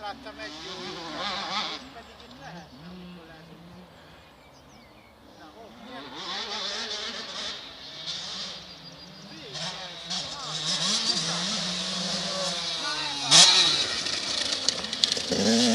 láttam egy jó lyukat, pedig itt lehetne, amikor ez. Na, ott gyere. Végez! Na,